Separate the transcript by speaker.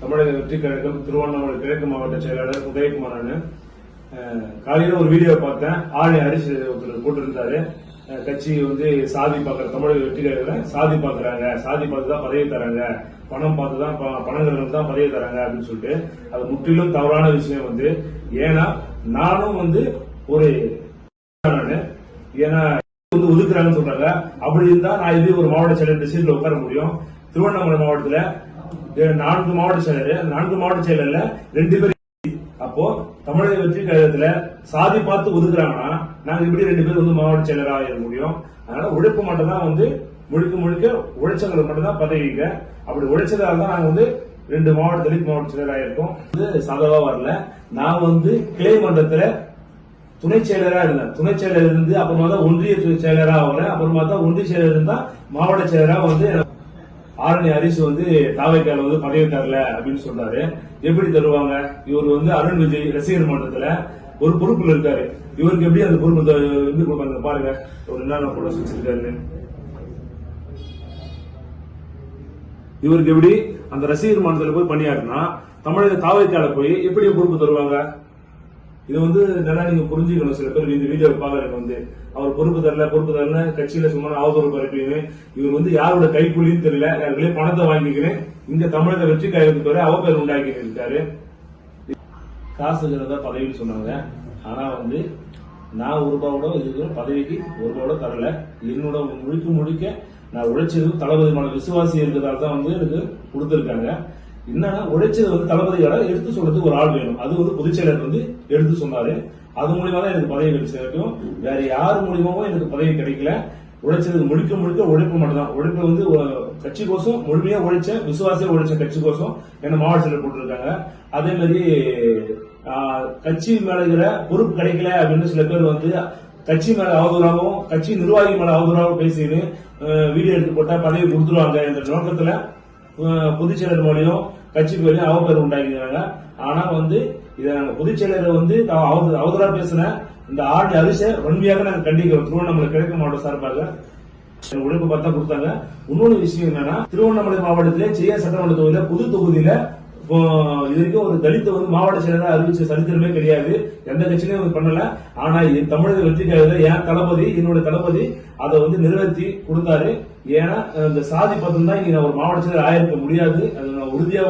Speaker 1: தமிழக வெற்றி கழகம் திருவண்ணாமலை கிழக்கு மாவட்ட செயலாளர் உதயகுமார். காலையில ஒரு வீடியோ பார்த்தேன். ஆணை அரிசி ஒருத்தர் போட்டிருந்தாரு. கட்சி சாதி பாக்குற தமிழக வெற்றி கழகம் சாதி பாக்குறாங்க, சாதி பார்த்து தான் பதவி தராங்க, பணம் பார்த்து தான் பணங்கள் தான் பதவி தராங்க அப்படின்னு சொல்லிட்டு அது முற்றிலும் தவறான விஷயம். ஏன்னா நானும் ஒரு ஏன்னா ஒதுக்குறாங்கன்னு சொல்றாங்க. அப்படி இருந்தா நான் இதே ஒரு மாவட்ட செயலர் சீட்ல உட்கார முடியும். திருவண்ணாமலை மாவட்டத்துல 4 மாவட்ட செயலர், 4 மாவட்ட செயலர்ல 2 பேர். அப்போ தமிழக வெற்றி கழகத்துல சாதி பார்த்து ஒதுக்குறாங்கன்னா நாங்க இப்படி 2 பேர் மாவட்ட செயலராக இருக்க முடியும். அதனால உழைப்பு மட்டும் தான் முழுக்க முழுக்க உழைச்சவங்களுக்கு மட்டும் தான் பதவிங்க. அப்படி உழைச்சதால தான் நாங்க 2 மாவட்ட தலித் மாவட்ட செயலராக இருக்கோம். சதவா வரல. நான் கிளை மன்றத்துல துணை செயலரா இருந்தேன். துணை செயலர் இருந்து அப்புறமா தான் ஒன்றிய செயலரா ஆகிறேன். அப்புறமா தான் ஒன்றிய செயலர் இருந்தா மாவட்ட செயலரா ஆரணி அரிசி தாவைக்கால பதவி தரல அப்படின்னு சொல்றாரு. எப்படி தருவாங்க? இவர் அருண் விஜய் ரசிகர் மன்றத்துல ஒரு பொறுப்புல இருக்காரு. இவருக்கு எப்படி அந்த பொறுப்பு கொடுப்பாங்க பாருங்க. ஒரு என்னென்ன போட வச்சிருக்காரு. இவருக்கு எப்படி அந்த ரசிகர் மன்றத்துல போய் பணியாற்றினா தமிழக தாவைக்கால போய் எப்படி பொறுப்பு தருவாங்க? இது நல்லா நீங்க புரிஞ்சுக்கணும். சில பேர் இந்த வீடியோ பாக்குறதுக்கு அவர் பொறுப்பு தரல கட்சியில சும்மா அவதூறு பரப்பின்னு இவர் யாரோட கைக்கூலின்னு தெரியல, யாருக்குள்ளே பணத்தை வாங்கிக்கிறேன் இங்க தமிழக வெற்றி கழகத்துக்கு பேரு அவ பேர் உண்டாக்கி இருக்காரு. காசுங்கிறத பதவின்னு சொன்னாங்க. ஆனா நான் ₹1 இதுக்கு பதவிக்கு ₹1 தரல. என்னோட முழுக்க நான் உழைச்சது தளபதி விசுவாசி இருக்கிறதால தான் எனக்கு கொடுத்திருக்காங்க. என்னன்னா உழைச்சது தளபதியோட எடுத்து சொல்றதுக்கு ஒரு ஆள் வேணும். அது பொதுச்செயலர் எடுத்து சொன்னாரு. அது மூலியமா தான் எனக்கு பதவி கிடைக்கும். வேற யாரு மூலியமாவும் எனக்கு பதவி கிடைக்கல. உழைச்சது முழுக்க உழைப்பு மட்டும் தான். உழைப்பு கட்சி கோசம் முழுமையா உழைச்ச விசுவாசியா உழைச்ச கட்சி கோசம் என்ன மாவட்ட செயலர் போட்டிருக்காங்க. அதே மாதிரி கட்சி மேல இருக்கிற பொறுப்பு கிடைக்கல அப்படின்னு சில பேர் கட்சி மேல அவதூறாகவும் கட்சி நிர்வாகி மேல அவதூறாகவும் பேசின்னு வீடியோ எடுத்து போட்டா பதவி கொடுத்துருவாங்க என்ற நோக்கத்துல பொதுச்செயலர் மூலியம் கட்சி பேரையும் அவ பேர் உண்டாக்கிறாங்க. ஆனா இதை நாங்க பொதுச்செயலர் அவதூறா பேசின இந்த ஆர்டி அரிசை வன்மையாக நாங்க கண்டிக்கிறோம். திருவண்ணாமலை கிழக்கு மாவட்ட சார்பாக உழைப்பு பார்த்தா கொடுத்தாங்க. இன்னொரு விஷயம் என்னன்னா, திருவண்ணாமலை மாவட்டத்திலே செய்ய சட்டமன்ற தொகுதியில புது தொகுதியில இது வரைக்கும் ஒரு தலித் மாவட்ட செயலராக அறிவிச்ச சரித்திரமே கிடையாது. எந்த கட்சியிலும் பண்ணல. ஆனா தமிழக வெற்றி கழகத்தில் என்னோட தளபதி அதை நிறைவேற்றி கொடுத்தாரு. ஏன்னா இந்த சாதி பத்தம் தான் இங்க ஒரு மாவட்ட செயலர் ஆயிருக்க முடியாது. அது நான் உறுதியா